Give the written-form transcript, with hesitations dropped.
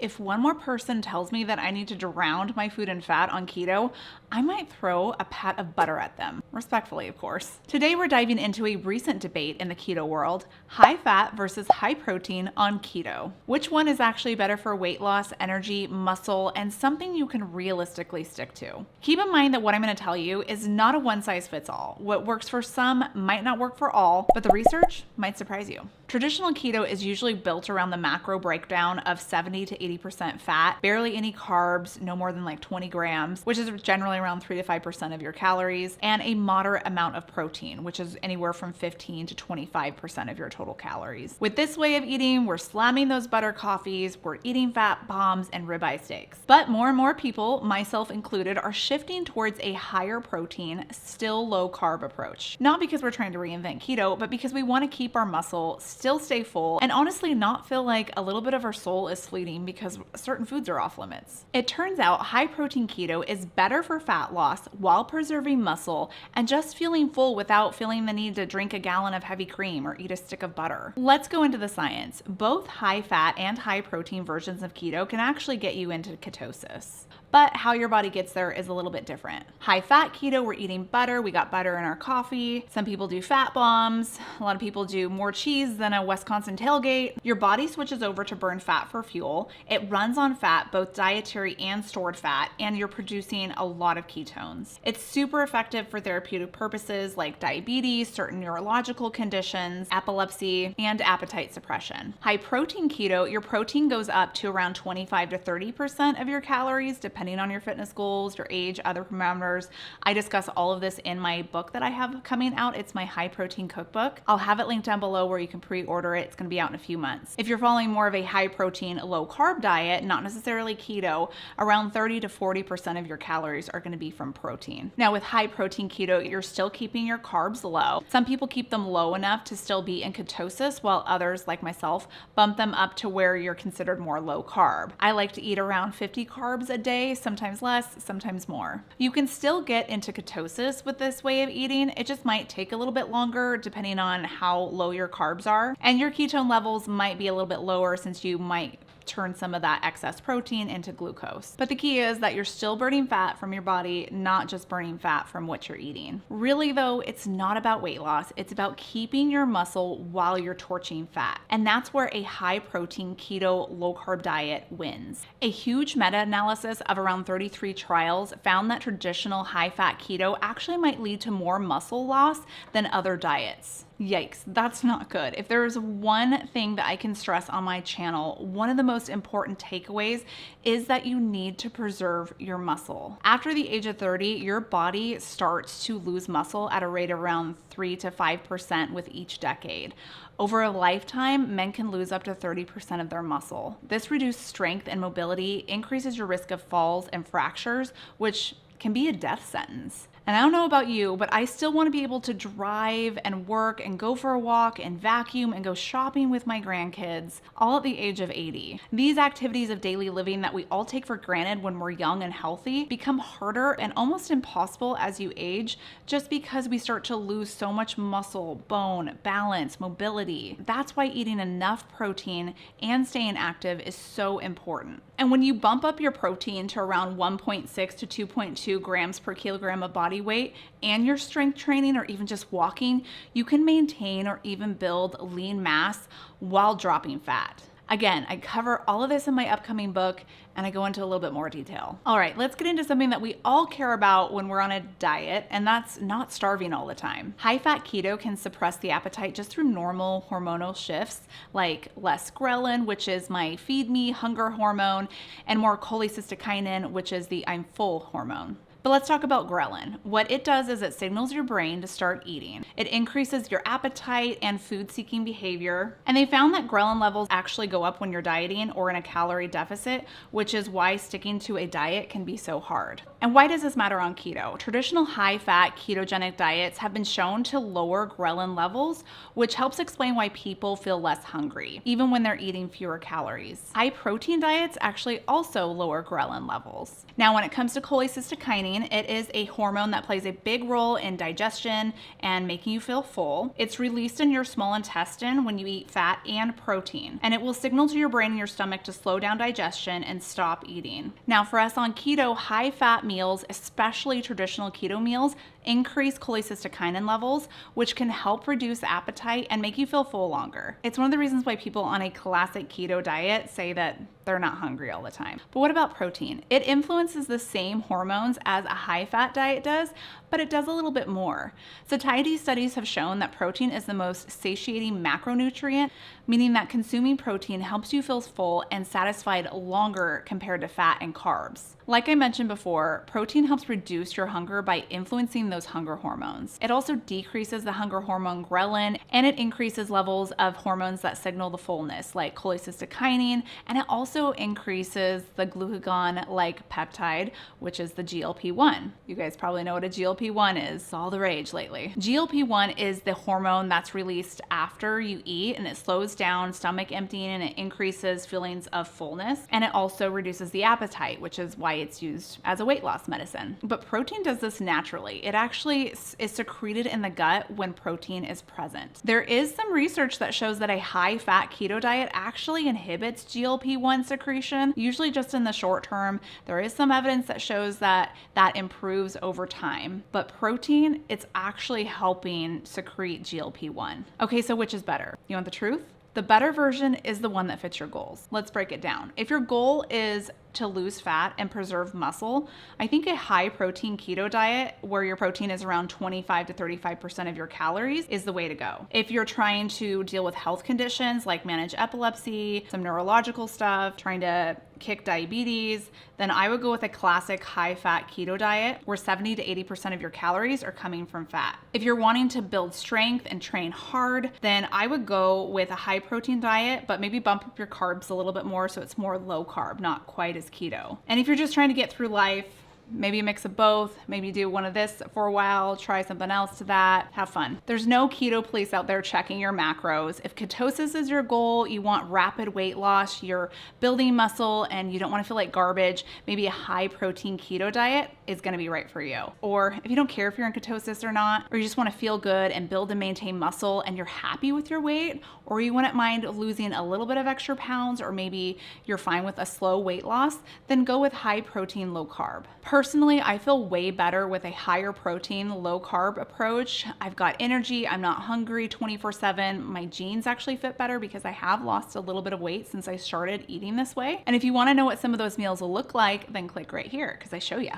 if one more person tells me that I need to drown my food in fat on keto, I might throw a pat of butter at them. Respectfully, of course. Today, we're diving into a recent debate in the keto world: high fat versus high protein on keto. Which one is actually better for weight loss, energy, muscle, and something you can realistically stick to? Keep in mind that what I'm going to tell you is not a one size fits all. What works for some might not work for all, but the research might surprise you. Traditional keto is usually built around the macro breakdown of 70 to 80% fat, barely any carbs, no more than like 20 grams, which is generally around 3 to 5% of your calories, and a moderate amount of protein, which is anywhere from 15 to 25% of your total calories. With this way of eating, we're slamming those butter coffees, we're eating fat bombs and ribeye steaks. But more and more people, myself included, are shifting towards a higher protein, still low carb approach. Not because we're trying to reinvent keto, but because we want to keep our muscle, still stay full, and honestly not feel like a little bit of our soul is fleeting because certain foods are off limits. It turns out high protein keto is better for fat loss while preserving muscle and just feeling full without feeling the need to drink a gallon of heavy cream or eat a stick of butter. Let's go into the science. Both high fat and high protein versions of keto can actually get you into ketosis. But how your body gets there is a little bit different. High fat keto, we're eating butter. We got butter in our coffee. Some people do fat bombs. A lot of people do more cheese than a Wisconsin tailgate. Your body switches over to burn fat for fuel. It runs on fat, both dietary and stored fat, and you're producing a lot of ketones. It's super effective for therapeutic purposes like diabetes, certain neurological conditions, epilepsy, and appetite suppression. High protein keto, your protein goes up to around 25 to 30% of your calories, depending on your fitness goals, your age, other parameters. I discuss all of this in my book that I have coming out. It's my high protein cookbook. I'll have it linked down below where you can pre-order it. It's going to be out in a few months. If you're following more of a high protein, low carb diet, not necessarily keto, around 30 to 40% of your calories are going to be from protein. Now with high protein keto, you're still keeping your carbs low. Some people keep them low enough to still be in ketosis, while others, like myself, bump them up to where you're considered more low carb. I like to eat around 50 carbs a day, sometimes less, sometimes more. You can still get into ketosis with this way of eating. It just might take a little bit longer depending on how low your carbs are. And your ketone levels might be a little bit lower since you might turn some of that excess protein into glucose. But the key is that you're still burning fat from your body, not just burning fat from what you're eating. Really though, it's not about weight loss. It's about keeping your muscle while you're torching fat. And that's where a high protein keto low carb diet wins. A huge meta-analysis of around 33 trials found that traditional high fat keto actually might lead to more muscle loss than other diets. Yikes, that's not good. If there's one thing that I can stress on my channel, one of the most important takeaways is that you need to preserve your muscle. After the age of 30, your body starts to lose muscle at a rate of around 3 to 5% with each decade. Over a lifetime, men can lose up to 30% of their muscle. This reduced strength and mobility increases your risk of falls and fractures, which can be a death sentence. And I don't know about you, but I still want to be able to drive and work and go for a walk and vacuum and go shopping with my grandkids, all at the age of 80. These activities of daily living that we all take for granted when we're young and healthy become harder and almost impossible as you age, just because we start to lose so much muscle, bone, balance, mobility. That's why eating enough protein and staying active is so important. And when you bump up your protein to around 1.6 to 2.2 grams per kilogram of body weight and your strength training or even just walking, you can maintain or even build lean mass while dropping fat. Again, I cover all of this in my upcoming book and I go into a little bit more detail. All right, let's get into something that we all care about when we're on a diet, and that's not starving all the time. High-fat keto can suppress the appetite just through normal hormonal shifts, like less ghrelin, which is my feed me hunger hormone, and more cholecystokinin, which is the I'm full hormone. But let's talk about ghrelin. What it does is it signals your brain to start eating. It increases your appetite and food-seeking behavior. And they found that ghrelin levels actually go up when you're dieting or in a calorie deficit, which is why sticking to a diet can be so hard. And why does this matter on keto? Traditional high-fat ketogenic diets have been shown to lower ghrelin levels, which helps explain why people feel less hungry, even when they're eating fewer calories. High-protein diets actually also lower ghrelin levels. Now, when it comes to cholecystokinin, protein. It is a hormone that plays a big role in digestion and making you feel full. It's released in your small intestine when you eat fat and protein, and it will signal to your brain and your stomach to slow down digestion and stop eating. Now, for us on keto, high-fat meals, especially traditional keto meals, increase cholecystokinin levels, which can help reduce appetite and make you feel full longer. It's one of the reasons why people on a classic keto diet say that they're not hungry all the time. But what about protein? It influences the same hormones as a high-fat diet does, but it does a little bit more. Satiety studies have shown that protein is the most satiating macronutrient, meaning that consuming protein helps you feel full and satisfied longer compared to fat and carbs. Like I mentioned before, protein helps reduce your hunger by influencing those hunger hormones. It also decreases the hunger hormone ghrelin, and it increases levels of hormones that signal the fullness, like cholecystokinin, and it also increases the glucagon-like peptide, which is the GLP-1. You guys probably know what a GLP-1 is. It's all the rage lately. GLP-1 is the hormone that's released after you eat, and it slows down stomach emptying, and it increases feelings of fullness, and it also reduces the appetite, which is why it's used as a weight loss medicine. But protein does this naturally. It actually is secreted in the gut when protein is present. There is some research that shows that a high-fat keto diet actually inhibits GLP-1 secretion, usually just in the short term. There is some evidence that shows that that improves over time. But protein, it's actually helping secrete GLP-1. Okay, so which is better? You want the truth? The better version is the one that fits your goals. Let's break it down. If your goal is to lose fat and preserve muscle, I think a high protein keto diet where your protein is around 25 to 35% of your calories is the way to go. If you're trying to deal with health conditions like manage epilepsy, some neurological stuff, trying to kick diabetes, then I would go with a classic high-fat keto diet where 70 to 80% of your calories are coming from fat. If you're wanting to build strength and train hard, then I would go with a high-protein diet, but maybe bump up your carbs a little bit more so it's more low-carb, not quite as keto. And if you're just trying to get through life, maybe a mix of both, maybe do one of this for a while, try something else to that, have fun. There's no keto police out there checking your macros. If ketosis is your goal, you want rapid weight loss, you're building muscle and you don't want to feel like garbage, maybe a high protein keto diet is going to be right for you. Or if you don't care if you're in ketosis or not, or you just want to feel good and build and maintain muscle and you're happy with your weight, or you wouldn't mind losing a little bit of extra pounds, or maybe you're fine with a slow weight loss, then go with high protein, low carb. Personally, I feel way better with a higher protein, low carb approach. I've got energy, I'm not hungry 24/7. My jeans actually fit better because I have lost a little bit of weight since I started eating this way. And if you want to know what some of those meals will look like, then click right here because I show you.